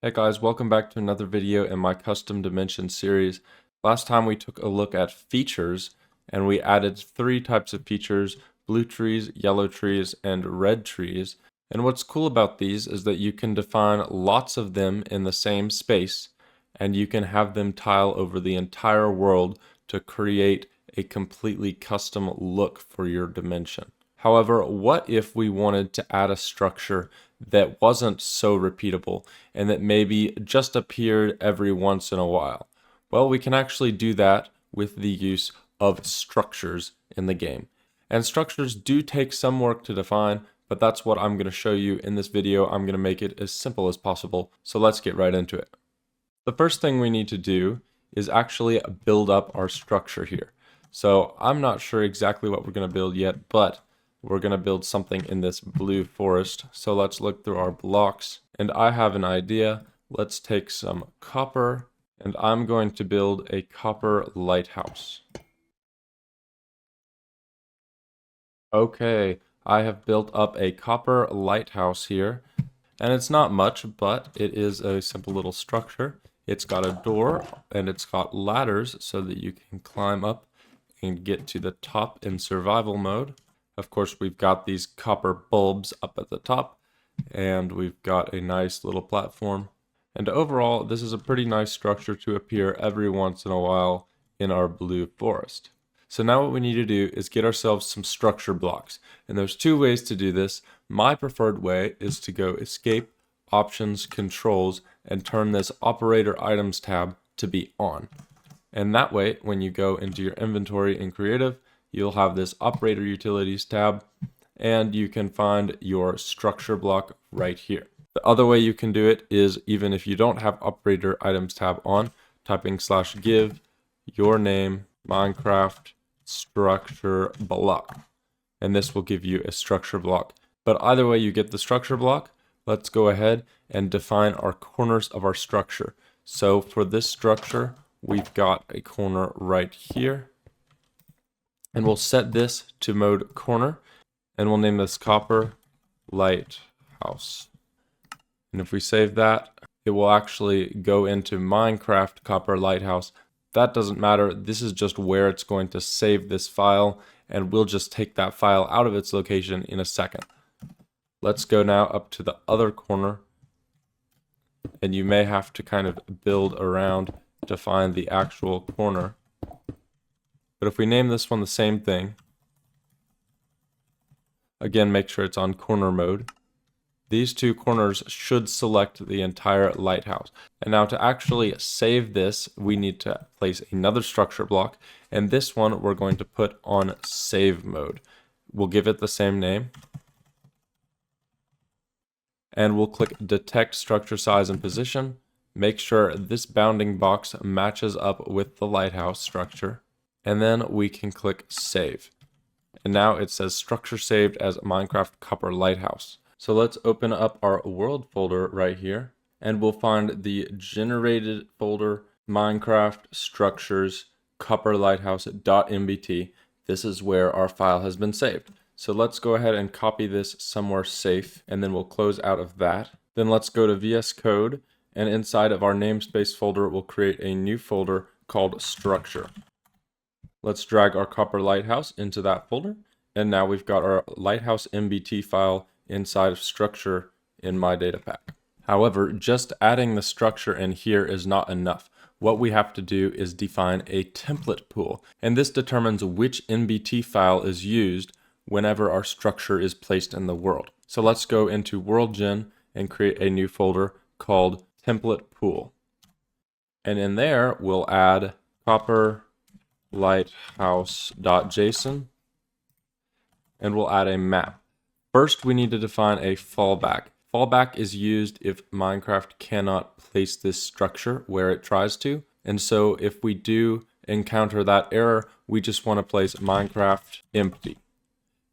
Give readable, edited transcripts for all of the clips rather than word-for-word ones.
Hey guys, welcome back to another video in my custom dimension series. Last time we took a look at features and we added three types of features: blue trees, yellow trees, and red trees. And what's cool about these is that you can define lots of them in the same space and you can have them tile over the entire world to create a completely custom look for your dimension. However, what if we wanted to add a structure that wasn't so repeatable and that maybe just appeared every once in a while? Well, we can actually do that with the use of structures in the game. And structures do take some work to define, but that's what I'm going to show you in this video. I'm going to make it as simple as possible. So let's get right into it. The first thing we need to do is actually build up our structure here. So I'm not sure exactly what we're going to build yet, but we're going to build something in this blue forest. So let's look through our blocks, and I have an idea. Let's take some copper, and I'm going to build a copper lighthouse. Okay, I have built up a copper lighthouse here, and it's not much, but it is a simple little structure. It's got a door and it's got ladders so that you can climb up and get to the top in survival mode. Of course, we've got these copper bulbs up at the top, and we've got a nice little platform. And overall, this is a pretty nice structure to appear every once in a while in our blue forest. So now what we need to do is get ourselves some structure blocks. And there's two ways to do this. My preferred way is to go Escape, Options, Controls, and turn this Operator Items tab to be on. And that way, when you go into your inventory in Creative, you'll have this Operator Utilities tab, and you can find your structure block right here. The other way you can do it is, even if you don't have Operator Items tab on, typing /give your name Minecraft structure block, and this will give you a structure block. But either way you get the structure block, let's go ahead and define our corners of our structure. So for this structure, we've got a corner right here, and we'll set this to mode corner, and we'll name this copper lighthouse. And if we save that, it will actually go into Minecraft copper lighthouse. That doesn't matter. This is just where it's going to save this file, and we'll just take that file out of its location in a second. Let's go now up to the other corner, and you may have to kind of build around to find the actual corner. But if we name this one the same thing, again, make sure it's on corner mode. These two corners should select the entire lighthouse. And now to actually save this, we need to place another structure block, and this one we're going to put on save mode. We'll give it the same name, and we'll click Detect Structure Size and Position. Make sure this bounding box matches up with the lighthouse structure, and then we can click Save. And now it says structure saved as Minecraft Copper Lighthouse. So let's open up our world folder right here, and we'll find the generated folder, Minecraft structures copper lighthouse.mbt. This is where our file has been saved. So let's go ahead and copy this somewhere safe, and then we'll close out of that. Then let's go to VS Code, and inside of our namespace folder, we'll create a new folder called structure. Let's drag our copper lighthouse into that folder, and now we've got our lighthouse MBT file inside of structure in my datapack. However, just adding the structure in here is not enough. What we have to do is define a template pool, and this determines which MBT file is used whenever our structure is placed in the world. So let's go into WorldGen and create a new folder called template pool. And in there, we'll add copper lighthouse.json, and we'll add a map. First, we need to define a fallback. Fallback is used if Minecraft cannot place this structure where it tries to. And so if we do encounter that error, we just want to place Minecraft empty,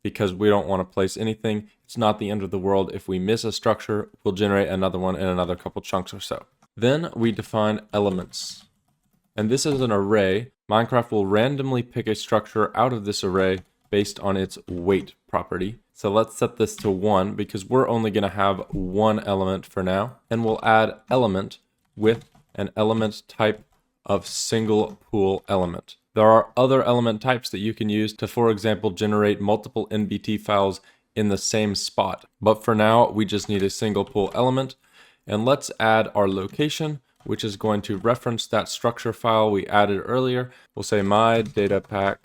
because we don't want to place anything. It's not the end of the world. If we miss a structure, we'll generate another one in another couple chunks or so. Then we define elements. And this is an array. Minecraft will randomly pick a structure out of this array based on its weight property. So let's set this to 1 because we're only going to have one element for now. And we'll add element with an element type of single pool element. There are other element types that you can use to, for example, generate multiple NBT files in the same spot. But for now, we just need a single pool element. And let's add our location, which is going to reference that structure file we added earlier. We'll say my datapack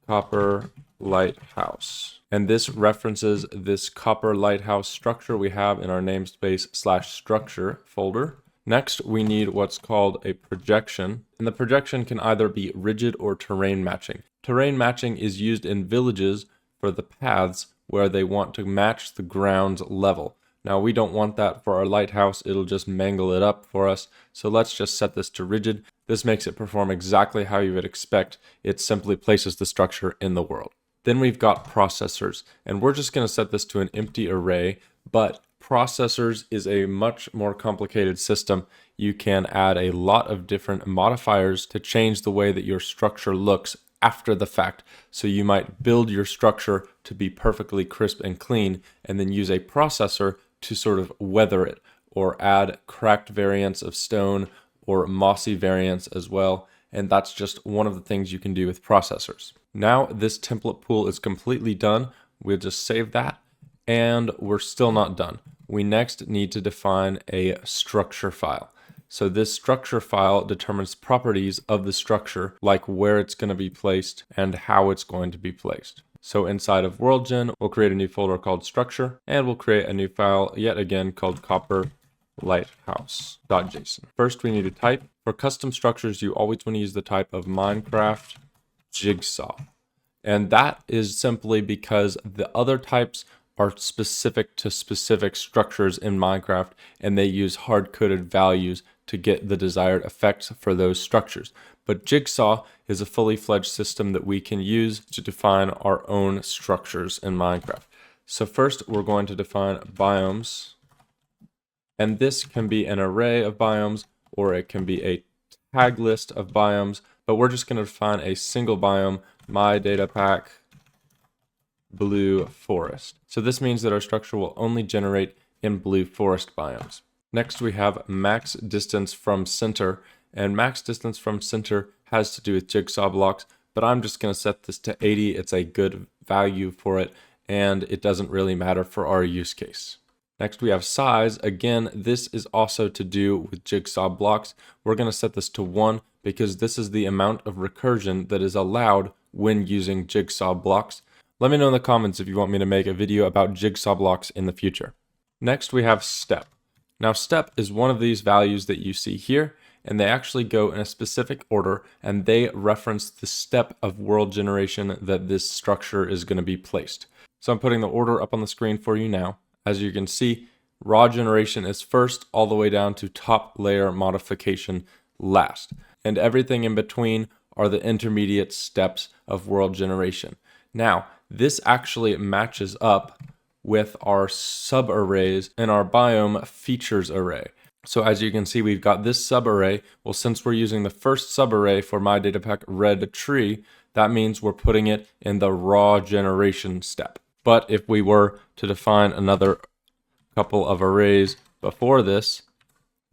copper lighthouse. And this references this copper lighthouse structure we have in our namespace /structure folder. Next, we need what's called a projection. And the projection can either be rigid or terrain matching. Terrain matching is used in villages for the paths where they want to match the ground level. Now we don't want that for our lighthouse, it'll just mangle it up for us. So let's just set this to rigid. This makes it perform exactly how you would expect. It simply places the structure in the world. Then we've got processors, and we're just going to set this to an empty array, but processors is a much more complicated system. You can add a lot of different modifiers to change the way that your structure looks after the fact. So you might build your structure to be perfectly crisp and clean, and then use a processor to sort of weather it, or add cracked variants of stone or mossy variants as well. And that's just one of the things you can do with processors. Now this template pool is completely done. We'll just save that, and we're still not done. We next need to define a structure file. So this structure file determines properties of the structure, like where it's going to be placed and how it's going to be placed. So inside of WorldGen, we'll create a new folder called structure, and we'll create a new file yet again called copper lighthouse.json. First, we need a type. For custom structures, you always want to use the type of Minecraft Jigsaw. And that is simply because the other types are specific to specific structures in Minecraft, and they use hard-coded values to get the desired effects for those structures. But Jigsaw is a fully fledged system that we can use to define our own structures in Minecraft. So first, we're going to define biomes. And this can be an array of biomes, or it can be a tag list of biomes. But we're just going to define a single biome, my datapack blue forest. So this means that our structure will only generate in blue forest biomes. Next, we have max distance from center, and max distance from center has to do with jigsaw blocks, but I'm just going to set this to 80. It's a good value for it, and it doesn't really matter for our use case. Next, we have size. Again, this is also to do with jigsaw blocks. We're going to set this to 1 because this is the amount of recursion that is allowed when using jigsaw blocks. Let me know in the comments if you want me to make a video about jigsaw blocks in the future. Next, we have step. Now, step is one of these values that you see here, and they actually go in a specific order, and they reference the step of world generation that this structure is going to be placed. So I'm putting the order up on the screen for you now. As you can see, raw generation is first, all the way down to top layer modification last. And everything in between are the intermediate steps of world generation. Now, this actually matches up with our subarrays in our biome features array. So as you can see, we've got this subarray. Well, since we're using the first subarray for my datapack red tree, that means we're putting it in the raw generation step. But if we were to define another couple of arrays before this,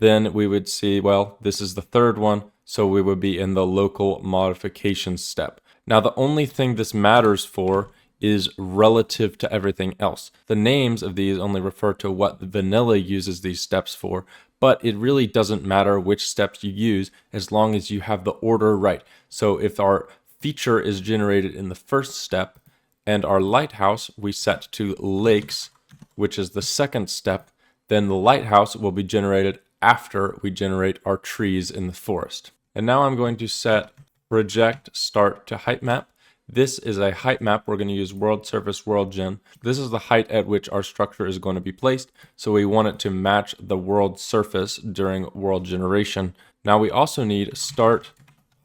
then we would see, well, this is the third one, so we would be in the local modification step. Now, the only thing this matters for is relative to everything else. The names of these only refer to what vanilla uses these steps for, but it really doesn't matter which steps you use as long as you have the order right. So if our feature is generated in the first step and our lighthouse we set to lakes, which is the second step, then the lighthouse will be generated after we generate our trees in the forest. And now I'm going to set project start to height map. This is a height map. We're going to use world surface world gen. This is the height at which our structure is going to be placed. So we want it to match the world surface during world generation. Now we also need start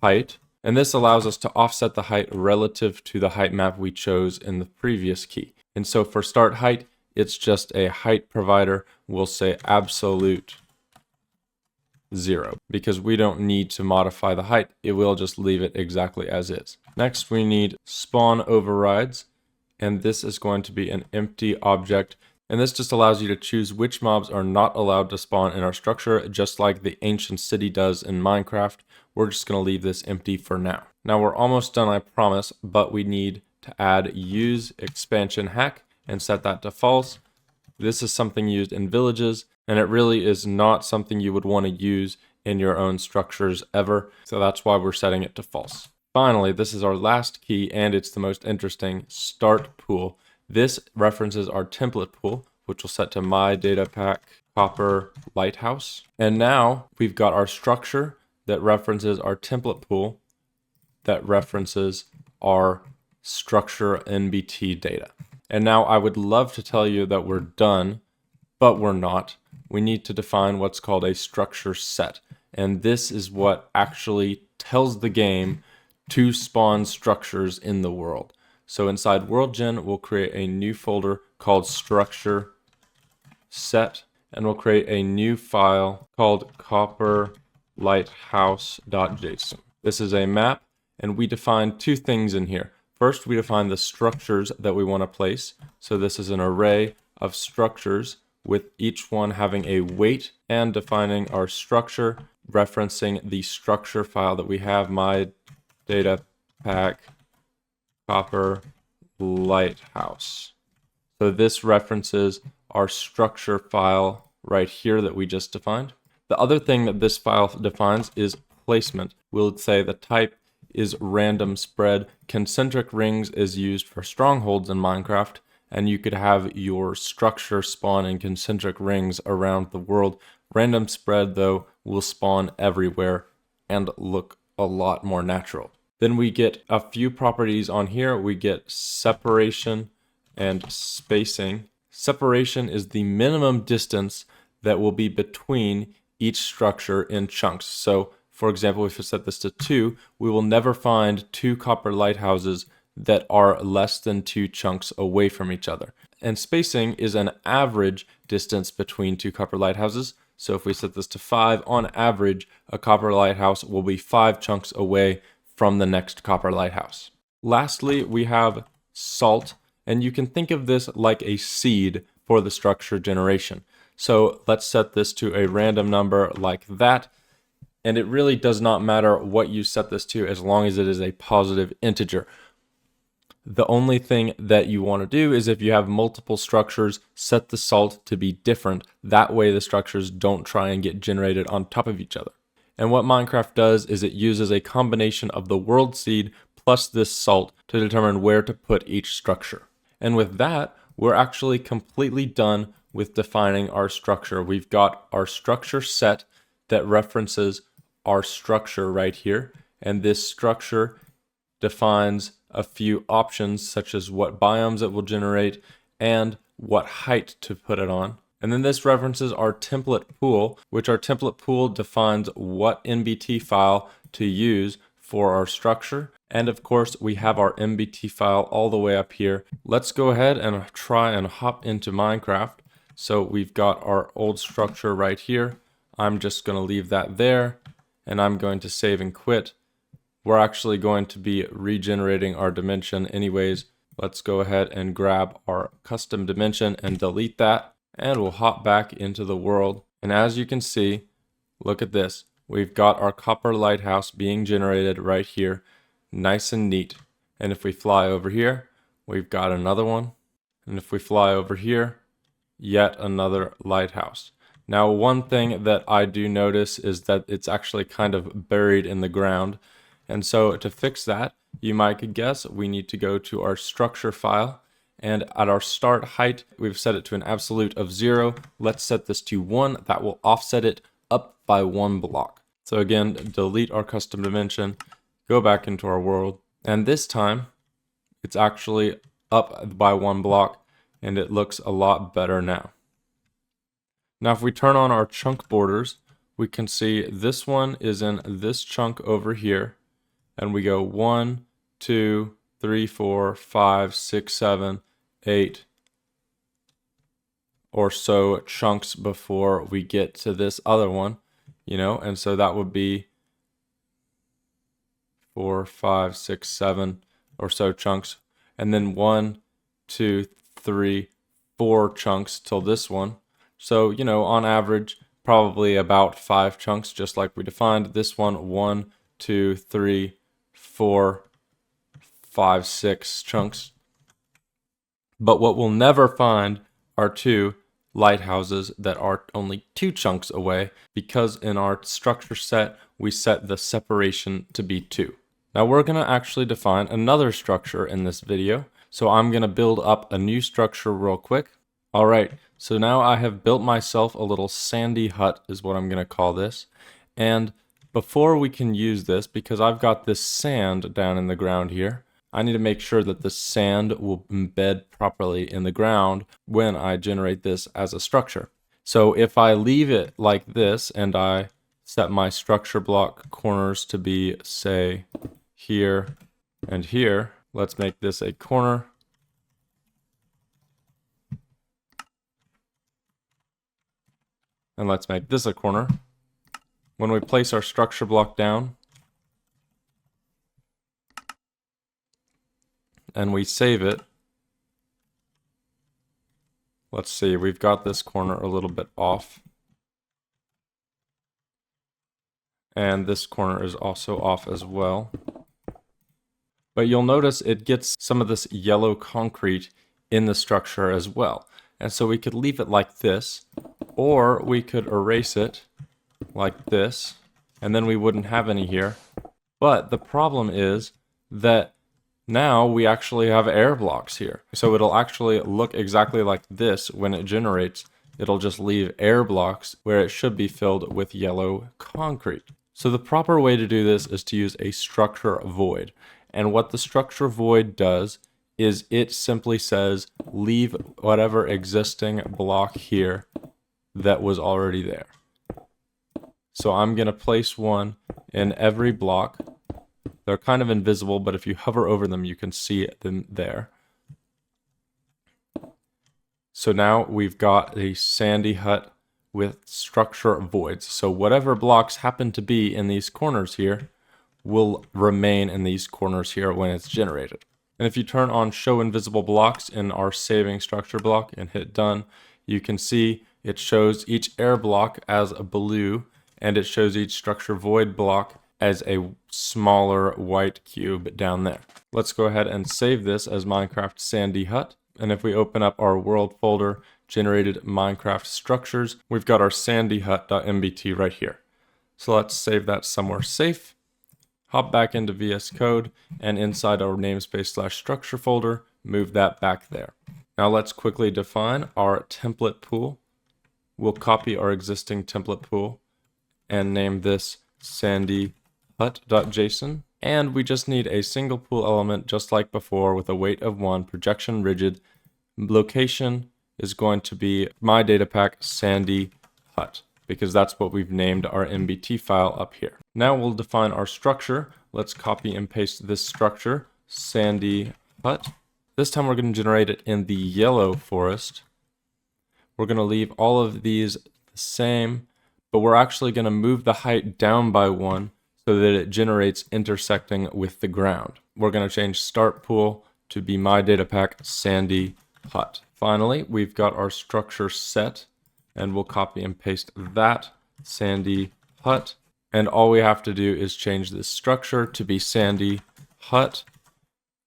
height, and this allows us to offset the height relative to the height map we chose in the previous key. And so for start height, it's just a height provider. We'll say absolute 0 because we don't need to modify the height. It will just leave it exactly as is. Next, we need spawn overrides. and this is going to be an empty object. And this just allows you to choose which mobs are not allowed to spawn in our structure, just like the ancient city does in Minecraft. We're just going to leave this empty for now. Now we're almost done, I promise, but we need to add use expansion hack and set that to false. This is something used in villages, and it really is not something you would want to use in your own structures ever. So that's why we're setting it to false. Finally, this is our last key, and it's the most interesting, start pool. This references our template pool, which will set to my datapack copper lighthouse. And now we've got our structure that references our template pool that references our structure NBT data. And now I would love to tell you that we're done, but we're not. We need to define what's called a structure set. And this is what actually tells the game to spawn structures in the world. So inside WorldGen, we'll create a new folder called structure set, and we'll create a new file called copperlighthouse.json. This is a map, and we define two things in here. First, we define the structures that we want to place. So this is an array of structures with each one having a weight, and defining our structure, referencing the structure file that we have, my datapack copper lighthouse. So this references our structure file right here that we just defined. The other thing that this file defines is placement. We'll say the type is random spread. Concentric rings is used for strongholds in Minecraft, and you could have your structure spawn in concentric rings around the world. Random spread, though, will spawn everywhere and look a lot more natural. Then we get a few properties on here. We get separation and spacing. Separation is the minimum distance that will be between each structure in chunks. So, for example, if we set this to 2, we will never find 2 copper lighthouses that are less than 2 chunks away from each other. And spacing is an average distance between 2 copper lighthouses. So if we set this to 5, on average, a copper lighthouse will be 5 chunks away from the next copper lighthouse. Lastly, we have salt, and you can think of this like a seed for the structure generation. So let's set this to a random number like that, and it really does not matter what you set this to as long as it is a positive integer. The only thing that you want to do is if you have multiple structures, set the salt to be different. That way the structures don't try and get generated on top of each other. And what Minecraft does is it uses a combination of the world seed plus this salt to determine where to put each structure. And with that, we're actually completely done with defining our structure. We've got our structure set that references our structure right here. And this structure defines a few options such as what biomes it will generate and what height to put it on. And then this references our template pool, which our template pool defines what NBT file to use for our structure. And of course, we have our NBT file all the way up here. Let's go ahead and try and hop into Minecraft. So we've got our old structure right here. I'm just going to leave that there, and I'm going to save and quit. We're actually going to be regenerating our dimension anyways. Let's go ahead and grab our custom dimension and delete that. And we'll hop back into the world. And as you can see, look at this. We've got our copper lighthouse being generated right here, nice and neat. And if we fly over here, we've got another one. And if we fly over here, yet another lighthouse. Now, one thing that I do notice is that it's actually kind of buried in the ground. And so to fix that, you might guess we need to go to our structure file. And at our start height, we've set it to an absolute of 0. Let's set this to 1. That will offset it up by 1 block. So again, delete our custom dimension, go back into our world. And this time, it's actually up by 1 block, and it looks a lot better now. Now, if we turn on our chunk borders, we can see this one is in this chunk over here. And we go 1, 2, 3, 4, 5, 6, 7, 8 or so chunks before we get to this other one, and so that would be 4, 5, 6, 7 or so chunks, and then 1, 2, 3, 4 chunks till this one. So, you know, on average, probably about 5 chunks, just like we defined. This one, 1, 2, 3, 4, 5, 6 chunks. But what we'll never find are 2 lighthouses that are only 2 chunks away, because in our structure set, we set the separation to be 2. Now we're going to actually define another structure in this video. So I'm going to build up a new structure real quick. All right, so now I have built myself a little sandy hut is what I'm going to call this. And before we can use this, because I've got this sand down in the ground here, I need to make sure that the sand will embed properly in the ground when I generate this as a structure. So if I leave it like this and I set my structure block corners to be, say, here and here, let's make this a corner. And let's make this a corner. When we place our structure block down, and we save it, let's see, we've got this corner a little bit off. And this corner is also off as well. But you'll notice it gets some of this yellow concrete in the structure as well. And so we could leave it like this, or we could erase it like this, and then we wouldn't have any here. But the problem is that now we actually have air blocks here. So it'll actually look exactly like this when it generates. It'll just leave air blocks where it should be filled with yellow concrete. So the proper way to do this is to use a structure void. And what the structure void does is it simply says leave whatever existing block here that was already there. So I'm going to place one in every block. They're kind of invisible, but if you hover over them, you can see them there. So now we've got a sandy hut with structure voids. So whatever blocks happen to be in these corners here will remain in these corners here when it's generated. And if you turn on show invisible blocks in our saving structure block and hit done, you can see it shows each air block as a blue, and it shows each structure void block as a smaller white cube down there. Let's go ahead and save this as Minecraft Sandy Hut. And if we open up our world folder, generated Minecraft structures, we've got our sandyhut.mbt right here. So let's save that somewhere safe. Hop back into VS Code, and inside our namespace/structure folder, move that back there. Now let's quickly define our template pool. We'll copy our existing template pool and name this sandyhut.json. And we just need a single pool element just like before with a weight of 1, projection rigid. Location is going to be my datapack sandy hut, because that's what we've named our MBT file up here. Now we'll define our structure. Let's copy and paste this structure, sandy hut. This time we're going to generate it in the yellow forest. We're going to leave all of these the same, but we're actually going to move the height down by 1 so that it generates intersecting with the ground. We're going to change start pool to be my datapack sandy hut. Finally, we've got our structure set, and we'll copy and paste that sandy hut. And all we have to do is change this structure to be sandy hut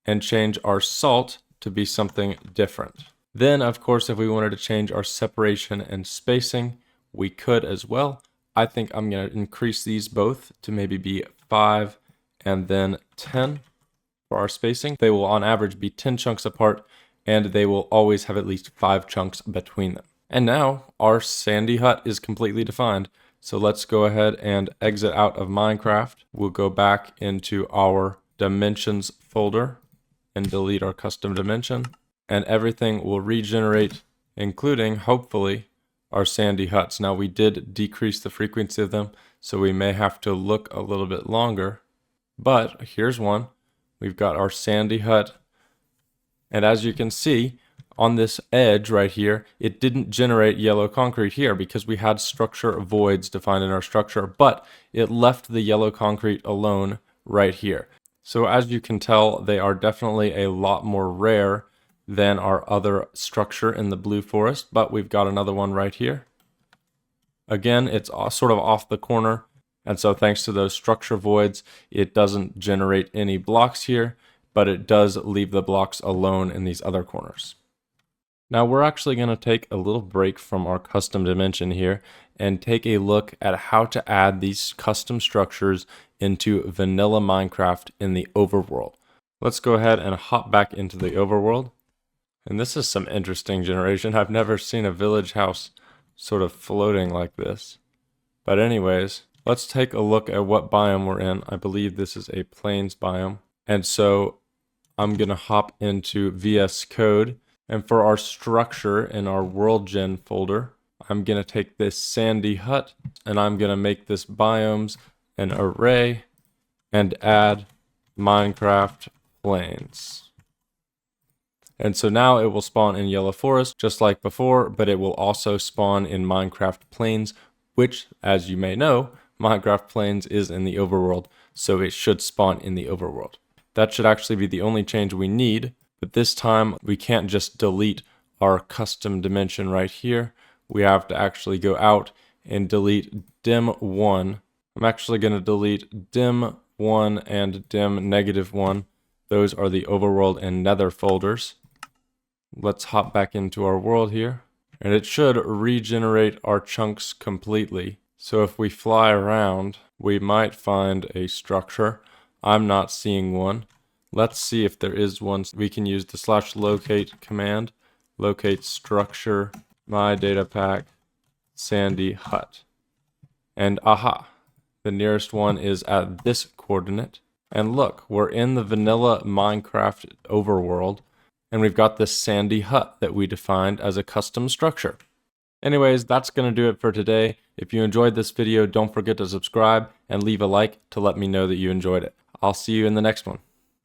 and change our salt to be something different. Then, of course, if we wanted to change our separation and spacing, we could as well. I think I'm going to increase these both to maybe be 5 and then 10 for our spacing. They will on average be 10 chunks apart, and they will always have at least 5 chunks between them. And now our sandy hut is completely defined. So let's go ahead and exit out of Minecraft. We'll go back into our dimensions folder and delete our custom dimension, and everything will regenerate, including hopefully our sandy huts. Now we did decrease the frequency of them, so we may have to look a little bit longer, but here's one. We've got our sandy hut, and as you can see on this edge right here, it didn't generate yellow concrete here because we had structure voids defined in our structure, but it left the yellow concrete alone right here. So as you can tell, they are definitely a lot more rare than our other structure in the blue forest, but we've got another one right here. Again, it's sort of off the corner, and so thanks to those structure voids, it doesn't generate any blocks here, but it does leave the blocks alone in these other corners. Now we're actually going to take a little break from our custom dimension here and take a look at how to add these custom structures into vanilla Minecraft in the overworld. Let's go ahead and hop back into the overworld. And this is some interesting generation. I've never seen a village house sort of floating like this. But anyways, let's take a look at what biome we're in. I believe this is a plains biome. And so I'm going to hop into VS Code. And for our structure in our world gen folder, I'm going to take this sandy hut and I'm going to make this biomes an array and add Minecraft plains. And so now it will spawn in yellow forest just like before, but it will also spawn in Minecraft plains, which, as you may know, Minecraft plains is in the overworld, so it should spawn in the overworld. That should actually be the only change we need. But this time, we can't just delete our custom dimension right here. We have to actually go out and delete dim1. I'm actually going to delete dim1 and dim-1. Those are the overworld and nether folders. Let's hop back into our world here. And it should regenerate our chunks completely. So if we fly around, we might find a structure. I'm not seeing one. Let's see if there is one. We can use the /locate command, locate structure, my datapack, sandy hut. And aha, the nearest one is at this coordinate. And look, we're in the vanilla Minecraft overworld, and we've got this sandy hut that we defined as a custom structure. Anyways, that's going to do it for today. If you enjoyed this video, don't forget to subscribe and leave a like to let me know that you enjoyed it. I'll see you in the next one.